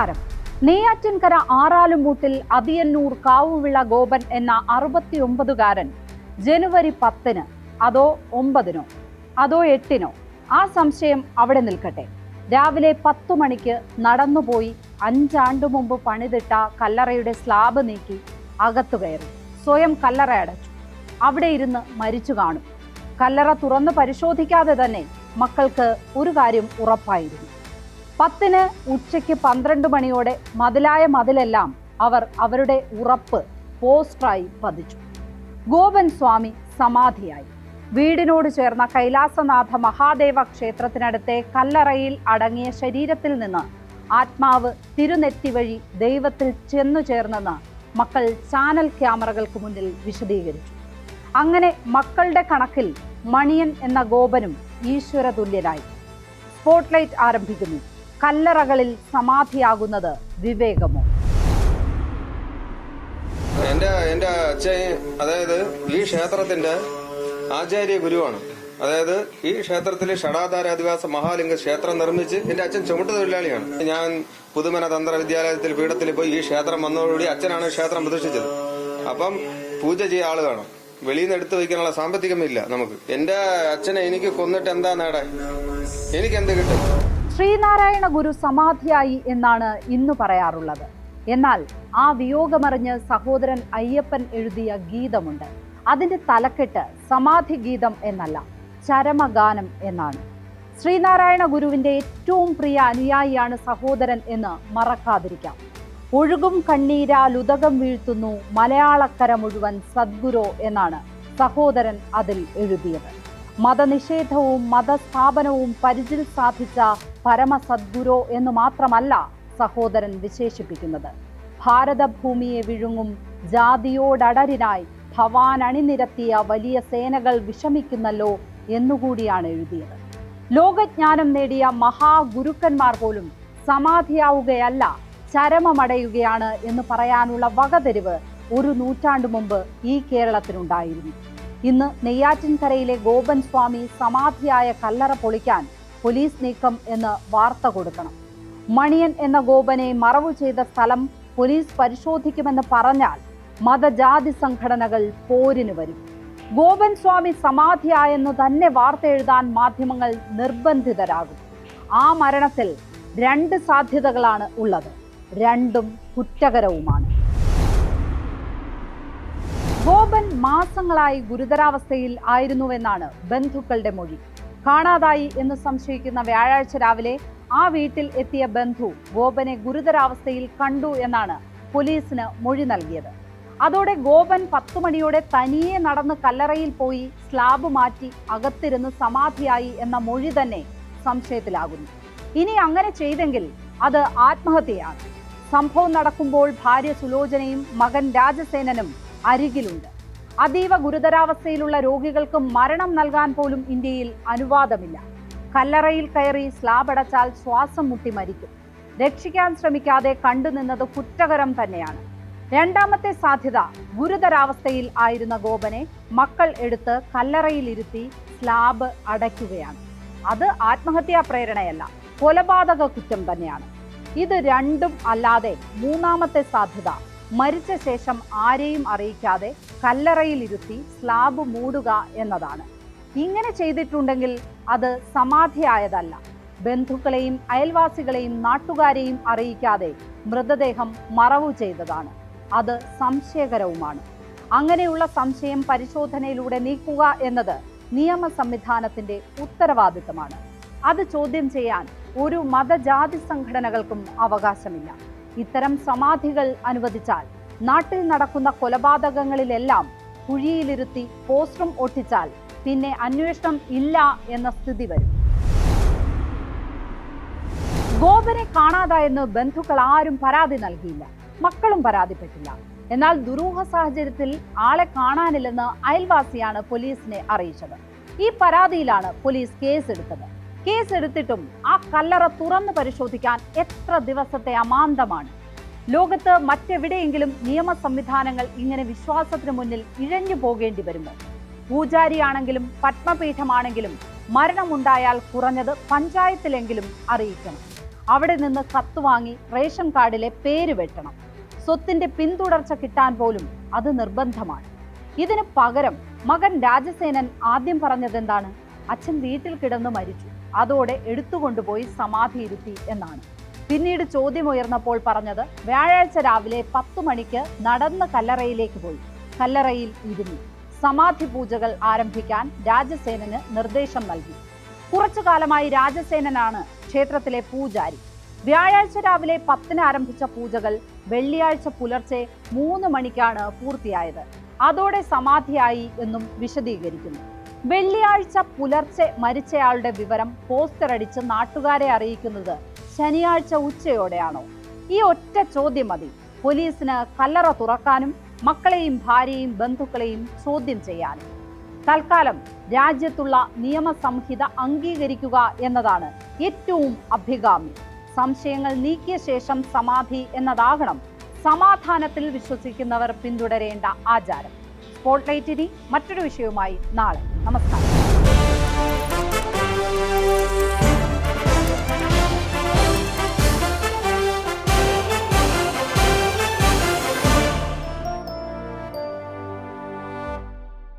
നമസ്കാരം. നെയ്യാറ്റിൻകര ആറാലുംമൂട്ടിൽ അതിയന്നൂർ കാവുവിള ഗോപൻ എന്ന 69കാരൻ ജനുവരി 10-ന് അതോ 9-നോ അതോ 8-നോ ആ സംശയം അവിടെ നിൽക്കട്ടെ, രാവിലെ 10 മണിക്ക് നടന്നുപോയി 5 ആണ്ട് മുമ്പ് പണിതിട്ട കല്ലറയുടെ സ്ലാബ് നീക്കി അകത്തു കയറി സ്വയം കല്ലറ അടച്ചു. അവിടെ ഇരുന്ന് മരിച്ചു കാണും. കല്ലറ തുറന്ന് പരിശോധിക്കാതെ തന്നെ മക്കൾക്ക് ഒരു കാര്യം ഉറപ്പായിരുന്നു. 10-ന് ഉച്ചയ്ക്ക് 12 മണിയോടെ മതിലായ മതിലെല്ലാം അവർ അവരുടെ ഉറപ്പ് പോസ്റ്ററായി പതിച്ചു. ഗോപൻ സ്വാമി സമാധിയായി. വീടിനോട് ചേർന്ന കൈലാസനാഥ മഹാദേവ ക്ഷേത്രത്തിനടുത്തെ കല്ലറയിൽ അടങ്ങിയ ശരീരത്തിൽ നിന്ന് ആത്മാവ് തിരുനെറ്റി വഴി ദൈവത്തിൽ ചെന്നു ചേർന്നെന്ന് മക്കൾ ചാനൽ ക്യാമറകൾക്ക് മുന്നിൽ വിശദീകരിച്ചു. അങ്ങനെ മക്കളുടെ കണക്കിൽ മണിയൻ എന്ന ഗോപനും ഈശ്വര തുല്യനായി. സ്പോട്ട്ലൈറ്റ് ആരംഭിക്കുന്നു. കല്ലറകളിൽ സമാധിയാകുന്നത് വിവേകമോ? എന്റെ അച്ഛൻ, അതായത് ഈ ക്ഷേത്രത്തിന്റെ ആചാര്യ ഗുരുവാണ്. അതായത് ഈ ക്ഷേത്രത്തിലെ ഷടാധാര അധിവാസ മഹാലിംഗ ക്ഷേത്രം നിർമ്മിച്ച് എന്റെ അച്ഛൻ ചുമട്ടുതൊഴിലാളിയാണ്. ഞാൻ പുതുമന തന്ത്ര വിദ്യാലയത്തിൽ പീഠത്തിൽ പോയി ഈ ക്ഷേത്രം വന്നതോടുകൂടി അച്ഛനാണ് ക്ഷേത്രം പ്രതിഷ്ഠിച്ചത്. അപ്പം പൂജ ചെയ്യാൻ ആള് വേണം. വെളിയിൽ നിന്ന് എടുത്തു വയ്ക്കാനുള്ള സാമ്പത്തികമില്ല നമുക്ക്. എന്റെ അച്ഛനെ എനിക്ക് കൊന്നിട്ട് എന്താ നേടാൻ? എനിക്ക് എന്ത് കിട്ടും? ശ്രീനാരായണ ഗുരു സമാധിയായി എന്നാണ് ഇന്ന് പറയാറുള്ളത്. എന്നാൽ ആ വിയോഗമറിഞ്ഞ് സഹോദരൻ അയ്യപ്പൻ എഴുതിയ ഗീതമുണ്ട്. അതിന്റെ തലക്കെട്ട് സമാധി ഗീതം എന്നല്ല, ചരമഗാനം എന്നാണ്. ശ്രീനാരായണ ഗുരുവിന്റെ ഏറ്റവും പ്രിയ അനുയായിയാണ് സഹോദരൻ എന്ന് മറക്കാതിരിക്കാം. ഒഴുകും കണ്ണീരാലുദകം വീഴ്ത്തുന്നു മലയാളക്കര മുഴുവൻ സദ്ഗുരോ എന്നാണ് സഹോദരൻ അതിൽ എഴുതിയത്. മതനിഷേധവും മതസ്ഥാപനവും പരിചിൽ സാധിച്ച പരമസദ്ഗുരോ എന്ന് മാത്രമല്ല സഹോദരൻ വിശേഷിപ്പിക്കുന്നത്. ഭാരതഭൂമിയെ വിഴുങ്ങും ജാതിയോടടരിനായി ഭവാൻ അണിനിരത്തിയ വലിയ സേനകൾ വിഷമിക്കുന്നല്ലോ എന്നുകൂടിയാണ് എഴുതിയത്. ലോകജ്ഞാനം നേടിയ മഹാഗുരുക്കന്മാർ പോലും സമാധിയാവുകയല്ല, ചരമമടയുകയാണ് എന്ന് പറയാനുള്ള വകതിരിവ് ഒരു നൂറ്റാണ്ടു മുമ്പ് ഈ കേരളത്തിനുണ്ടായിരുന്നു. ഇന്ന് നെയ്യാറ്റിൻകരയിലെ ഗോപൻ സ്വാമി സമാധിയായ കല്ലറ പൊളിക്കാൻ പോലീസ് നീക്കം എന്ന് വാർത്ത കൊടുക്കണം. മണിയൻ എന്ന ഗോപനെ മറവു ചെയ്ത സ്ഥലം പോലീസ് പരിശോധിക്കുമെന്ന് പറഞ്ഞാൽ മതജാതി സംഘടനകൾ പോരിന് വരും. ഗോപൻ സ്വാമി സമാധിയായെന്ന് തന്നെ വാർത്ത എഴുതാൻ മാധ്യമങ്ങൾ നിർബന്ധിതരാകും. ആ മരണത്തിൽ 2 സാധ്യതകളാണ് ഉള്ളത്. രണ്ടും കുറ്റകരവുമാണ്. ഗോപൻ മാസങ്ങളായി ഗുരുതരാവസ്ഥയിൽ ആയിരുന്നുവെന്നാണ് ബന്ധുക്കളുടെ മൊഴി. കാണാതായി എന്ന് സംശയിക്കുന്ന വ്യാഴാഴ്ച രാവിലെ ആ വീട്ടിൽ എത്തിയ ബന്ധു ഗോപനെ ഗുരുതരാവസ്ഥയിൽ കണ്ടു എന്നാണ് പോലീസിന് മൊഴി നൽകിയത്. അതോടെ ഗോപൻ 10 മണിയോടെ തനിയെ നടന്ന് കല്ലറയിൽ പോയി സ്ലാബ് മാറ്റി അകത്തിരുന്ന് സമാധിയായി എന്ന മൊഴി തന്നെ സംശയത്തിലാകുന്നു. ഇനി അങ്ങനെ ചെയ്തെങ്കിൽ അത് ആത്മഹത്യയാണ്. സംഭവം നടക്കുമ്പോൾ ഭാര്യ സുലോചനയും മകൻ രാജസേനനും അരികിലുണ്ട്. അതീവ ഗുരുതരാവസ്ഥയിലുള്ള രോഗികൾക്ക് മരണം നൽകാൻ പോലും ഇന്ത്യയിൽ അനുവാദമില്ല. കല്ലറയിൽ കയറി സ്ലാബ് അടച്ചാൽ ശ്വാസം മുട്ടി മരിക്കും. രക്ഷിക്കാൻ ശ്രമിക്കാതെ കണ്ടുനിന്നത് കുറ്റകരം തന്നെയാണ്. രണ്ടാമത്തെ സാധ്യത, ഗുരുതരാവസ്ഥയിൽ ആയിരുന്ന ഗോപനെ മക്കൾ എടുത്ത് കല്ലറയിൽ ഇരുത്തി സ്ലാബ് അടയ്ക്കുകയാണ്. അത് ആത്മഹത്യാ പ്രേരണയല്ല, കൊലപാതക കുറ്റം തന്നെയാണ്. ഇത് രണ്ടും അല്ലാതെ മൂന്നാമത്തെ സാധ്യത, മരിച്ച ശേഷം ആരെയും അറിയിക്കാതെ കല്ലറയിൽ ഇരുത്തി സ്ലാബ് മൂടുക എന്നതാണ്. ഇങ്ങനെ ചെയ്തിട്ടുണ്ടെങ്കിൽ അത് സമാധിയായതല്ല, ബന്ധുക്കളെയും അയൽവാസികളെയും നാട്ടുകാരെയും അറിയിക്കാതെ മൃതദേഹം മറവു ചെയ്തതാണ്. അത് സംശയകരവുമാണ്. അങ്ങനെയുള്ള സംശയം പരിശോധനയിലൂടെ നീക്കുക എന്നത് നിയമ സംവിധാനത്തിന്റെ ഉത്തരവാദിത്തമാണ്. അത് ചോദ്യം ചെയ്യാൻ ഒരു മതജാതി സംഘടനകൾക്കും അവകാശമില്ല. ഇത്തരം സമാധികൾ അനുവദിച്ചാൽ നാട്ടിൽ നടക്കുന്ന കൊലപാതകങ്ങളിലെല്ലാം കുഴിയിലിരുത്തി പോസ്റ്ററും ഒട്ടിച്ചാൽ പിന്നെ അന്വേഷണം ഇല്ല എന്ന സ്ഥിതി വരും. ഗോപനെ കാണാതായെന്ന് ബന്ധുക്കൾ ആരും പരാതി നൽകിയില്ല, മക്കളും പരാതിപ്പെട്ടില്ല. എന്നാൽ ദുരൂഹ സാഹചര്യത്തിൽ ആളെ കാണാനില്ലെന്ന് അയൽവാസിയാണ് പോലീസിനെ അറിയിച്ചത്. ഈ പരാതിയിലാണ് പോലീസ് കേസെടുത്തത്. കേസെടുത്തിട്ടും ആ കല്ലറ തുറന്നു പരിശോധിക്കാൻ എത്ര ദിവസത്തെ അമാന്തമാണ്. ലോകത്ത് മറ്റെവിടെയെങ്കിലും നിയമ സംവിധാനങ്ങൾ ഇങ്ങനെ വിശ്വാസത്തിന് മുന്നിൽ ഇഴഞ്ഞു പോകേണ്ടി വരുമോ? പൂജാരിയാണെങ്കിലും പത്മപീഠമാണെങ്കിലും മരണമുണ്ടായാൽ കുറഞ്ഞത് പഞ്ചായത്തിലെങ്കിലും അറിയിക്കണം. അവിടെ നിന്ന് കത്ത് വാങ്ങി റേഷൻ കാർഡിലെ പേര് വെട്ടണം. സ്വത്തിന്റെ പിന്തുടർച്ച കിട്ടാൻ പോലും അത് നിർബന്ധമാണ്. ഇതിന് പകരം മകൻ രാജസേനൻ ആദ്യം പറഞ്ഞതെന്താണ്? അച്ഛൻ വീട്ടിൽ കിടന്ന് മരിച്ചു, അതോടെ എടുത്തുകൊണ്ടുപോയി സമാധിയിരുത്തി എന്നാണ്. പിന്നീട് ചോദ്യമുയർന്നപ്പോൾ പറഞ്ഞത് വ്യാഴാഴ്ച രാവിലെ 10 മണിക്ക് നടന്ന് കല്ലറയിലേക്ക് പോയി, കല്ലറയിൽ ഇരുന്നു. സമാധി പൂജകൾ ആരംഭിക്കാൻ രാജസേനന് നിർദ്ദേശം നൽകി. കുറച്ചു കാലമായി രാജസേനനാണ് ക്ഷേത്രത്തിലെ പൂജാരി. വ്യാഴാഴ്ച രാവിലെ 10-ന് ആരംഭിച്ച പൂജകൾ വെള്ളിയാഴ്ച പുലർച്ചെ 3 മണിക്കാണ് പൂർത്തിയായത്. അതോടെ സമാധിയായി എന്നും വിശദീകരിക്കുന്നു. വെള്ളിയാഴ്ച പുലർച്ചെ മരിച്ചയാളുടെ വിവരം പോസ്റ്റർ അടിച്ച് നാട്ടുകാരെ അറിയിക്കുന്നത് ശനിയാഴ്ച ഉച്ചയോടെയാണോ? ഈ ഒറ്റ ചോദ്യം മതി പോലീസിന് കല്ലറ തുറക്കാനും മക്കളെയും ഭാര്യയും ബന്ധുക്കളെയും ചോദ്യം ചെയ്യാനും. തൽക്കാലം രാജ്യത്തുള്ള നിയമസംഹിത അംഗീകരിക്കുക എന്നതാണ് ഏറ്റവും അഭികാമ്യം. സംശയങ്ങൾ നീക്കിയ ശേഷം സമാധി എന്നതാകണം സമാധാനത്തിൽ വിശ്വസിക്കുന്നവർ പിന്തുടരേണ്ട ആചാരം. സ്പോട്ട്ലൈറ്റ് ഇനി മറ്റൊരു വിഷയവുമായി നാളെ. നമസ്കാരം.